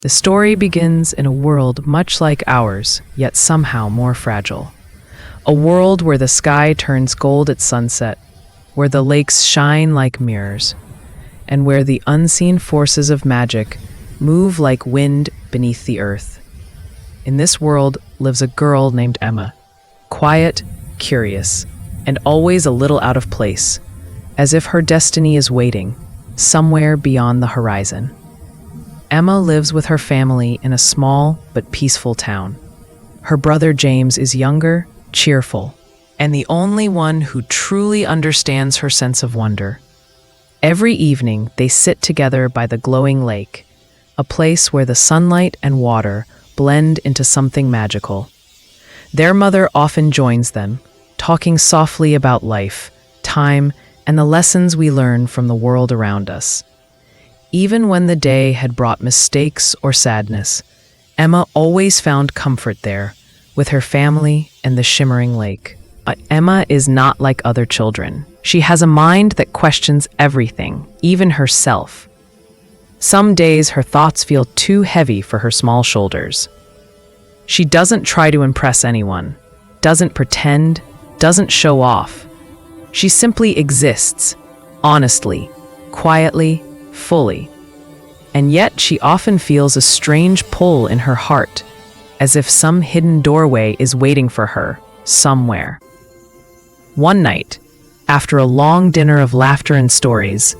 The story begins in a world much like ours, yet somehow more fragile. A world where the sky turns gold at sunset, where the lakes shine like mirrors, and where the unseen forces of magic move like wind beneath the earth. In this world lives a girl named Emma, quiet, curious, and always a little out of place, as if her destiny is waiting, somewhere beyond the horizon. Emma lives with her family in a small but peaceful town. Her brother James is younger, cheerful, and the only one who truly understands her sense of wonder. Every evening, they sit together by the glowing lake, a place where the sunlight and water blend into something magical. Their mother often joins them, talking softly about life, time, and the lessons we learn from the world around us. Even when the day had brought mistakes or sadness, Emma always found comfort there, with her family and the shimmering lake. But Emma is not like other children. She has a mind that questions everything, even herself. Some days her thoughts feel too heavy for her small shoulders. She doesn't try to impress anyone, doesn't pretend, doesn't show off. She simply exists, honestly, quietly, fully. And yet she often feels a strange pull in her heart, as if some hidden doorway is waiting for her, somewhere. One night, after a long dinner of laughter and stories,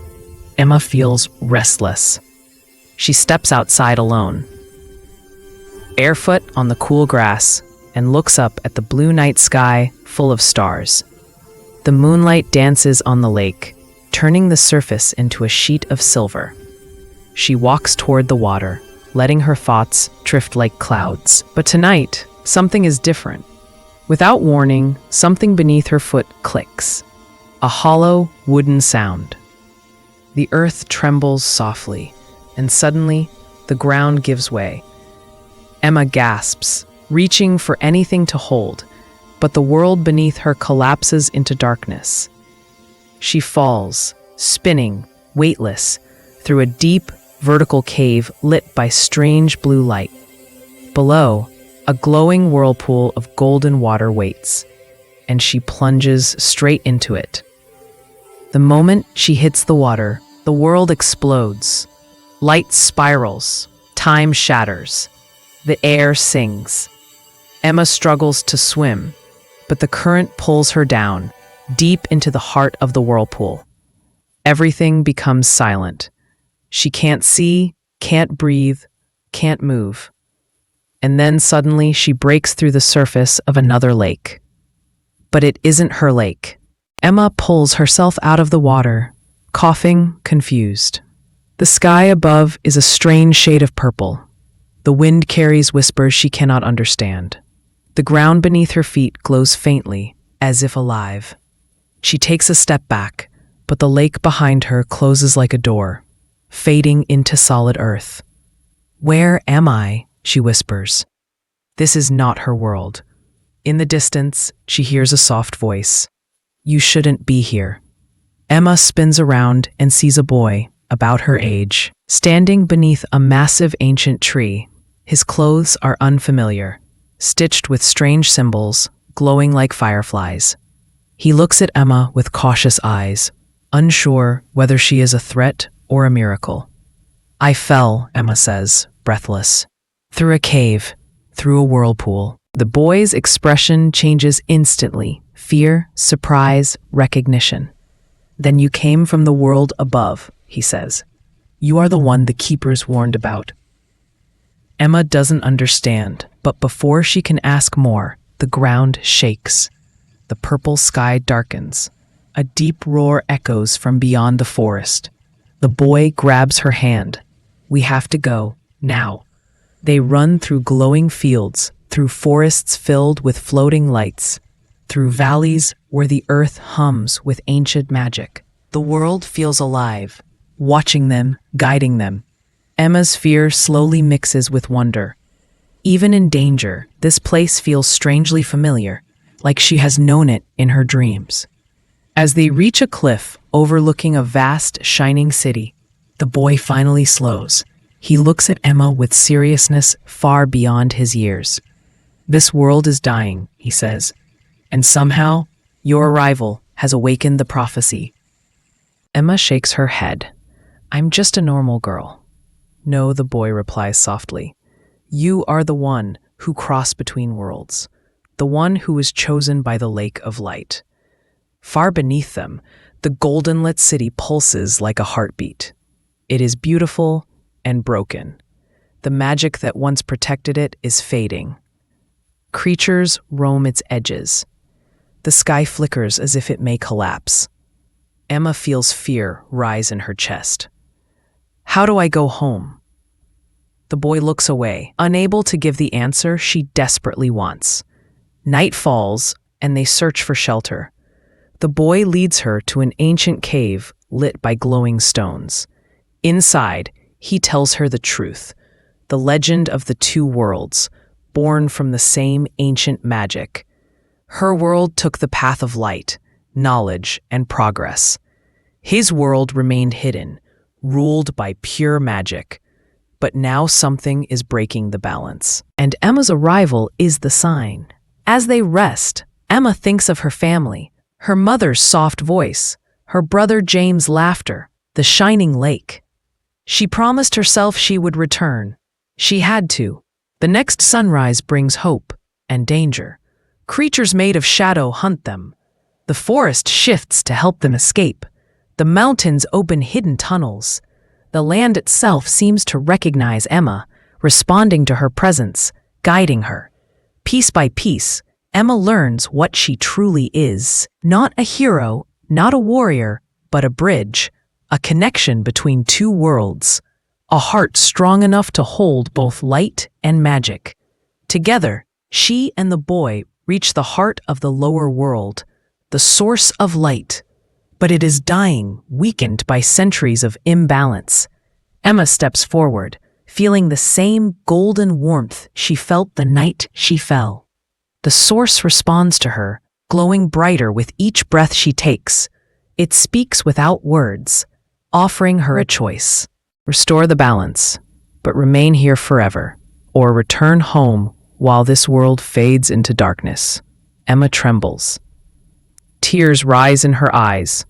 Emma feels restless. She steps outside alone, barefoot on the cool grass, and looks up at the blue night sky full of stars. The moonlight dances on the lake, turning the surface into a sheet of silver. She walks toward the water, letting her thoughts drift like clouds. But tonight, something is different. Without warning, something beneath her foot clicks. A hollow, wooden sound. The earth trembles softly, and suddenly, the ground gives way. Emma gasps, reaching for anything to hold, but the world beneath her collapses into darkness. She falls, spinning, weightless, through a deep, vertical cave lit by strange blue light. Below, a glowing whirlpool of golden water waits, and she plunges straight into it. The moment she hits the water, the world explodes. Light spirals, time shatters, the air sings. Emma struggles to swim, but the current pulls her down, deep into the heart of the whirlpool. Everything becomes silent. She can't see, can't breathe, can't move. And then suddenly she breaks through the surface of another lake. But it isn't her lake. Emma pulls herself out of the water, coughing, confused. The sky above is a strange shade of purple. The wind carries whispers she cannot understand. The ground beneath her feet glows faintly, as if alive. She takes a step back, but the lake behind her closes like a door, fading into solid earth. "Where am I?" she whispers. This is not her world. In the distance, she hears a soft voice. "You shouldn't be here." Emma spins around and sees a boy, about her age, standing beneath a massive ancient tree. His clothes are unfamiliar, stitched with strange symbols, glowing like fireflies. He looks at Emma with cautious eyes, unsure whether she is a threat or a miracle. "I fell," Emma says, breathless. "Through a cave, through a whirlpool." The boy's expression changes instantly. Fear, surprise, recognition. "Then you came from the world above," he says. "You are the one the keepers warned about." Emma doesn't understand, but before she can ask more, the ground shakes. The purple sky darkens. A deep roar echoes from beyond the forest. The boy grabs her hand. "We have to go, now." They run through glowing fields, through forests filled with floating lights, through valleys where the earth hums with ancient magic. The world feels alive, watching them, guiding them. Emma's fear slowly mixes with wonder. Even in danger, this place feels strangely familiar, like she has known it in her dreams. As they reach a cliff overlooking a vast, shining city, the boy finally slows. He looks at Emma with seriousness far beyond his years. "This world is dying," he says, "and somehow your arrival has awakened the prophecy." Emma shakes her head. "I'm just a normal girl." "No," the boy replies softly. "You are the one who crossed between worlds, the one who was chosen by the Lake of Light." Far beneath them, the golden-lit city pulses like a heartbeat. It is beautiful and broken. The magic that once protected it is fading. Creatures roam its edges. The sky flickers as if it may collapse. Emma feels fear rise in her chest. "How do I go home?" The boy looks away, unable to give the answer she desperately wants. Night falls, and they search for shelter. The boy leads her to an ancient cave lit by glowing stones. Inside, he tells her the truth, the legend of the two worlds, born from the same ancient magic. Her world took the path of light, knowledge, and progress. His world remained hidden, ruled by pure magic. But now something is breaking the balance. And Emma's arrival is the sign. As they rest, Emma thinks of her family, her mother's soft voice, her brother James' laughter, the shining lake. She promised herself she would return. She had to. The next sunrise brings hope and danger. Creatures made of shadow hunt them. The forest shifts to help them escape. The mountains open hidden tunnels. The land itself seems to recognize Emma, responding to her presence, guiding her. Piece by piece, Emma learns what she truly is. Not a hero, not a warrior, but a bridge, a connection between two worlds, a heart strong enough to hold both light and magic. Together, she and the boy reach the heart of the lower world, the source of light. But it is dying, weakened by centuries of imbalance. Emma steps forward, feeling the same golden warmth she felt the night she fell. The source responds to her, glowing brighter with each breath she takes. It speaks without words, offering her a choice. Restore the balance, but remain here forever, or return home while this world fades into darkness. Emma trembles. Tears rise in her eyes.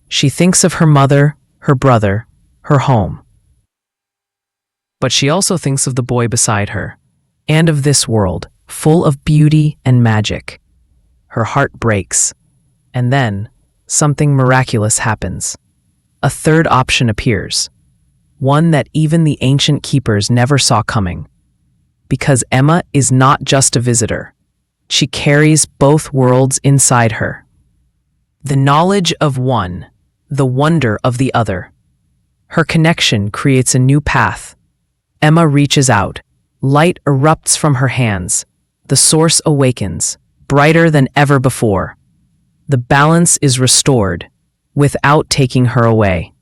She thinks of her mother, her brother, her home. But she also thinks of the boy beside her, and of this world, full of beauty and magic. Her heart breaks, and then something miraculous happens. A third option appears, one that even the ancient keepers never saw coming. Because Emma is not just a visitor. She carries both worlds inside her. The knowledge of one, the wonder of the other. Her connection creates a new path. Emma reaches out. Light erupts from her hands. The source awakens, brighter than ever before. The balance is restored, without taking her away.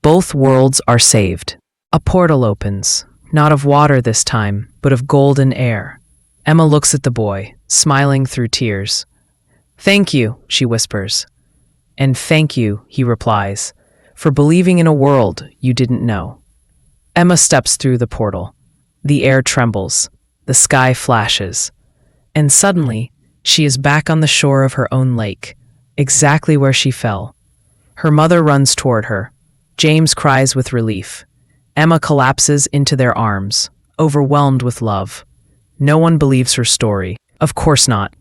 Both worlds are saved. A portal opens, not of water this time, but of golden air. Emma looks at the boy, smiling through tears. "Thank you," she whispers. "And thank you," he replies, "for believing in a world you didn't know." Emma steps through the portal. The air trembles, the sky flashes, and suddenly she is back on the shore of her own lake, exactly where she fell. Her mother runs toward her. James cries with relief. Emma collapses into their arms, overwhelmed with love. No one believes her story. Of course not.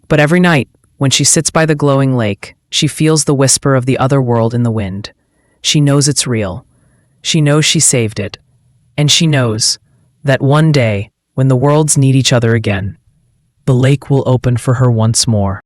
But every night, when she sits by the glowing lake, she feels the whisper of the other world in the wind. She knows it's real. She knows she saved it. And she knows that one day, when the worlds need each other again, the lake will open for her once more.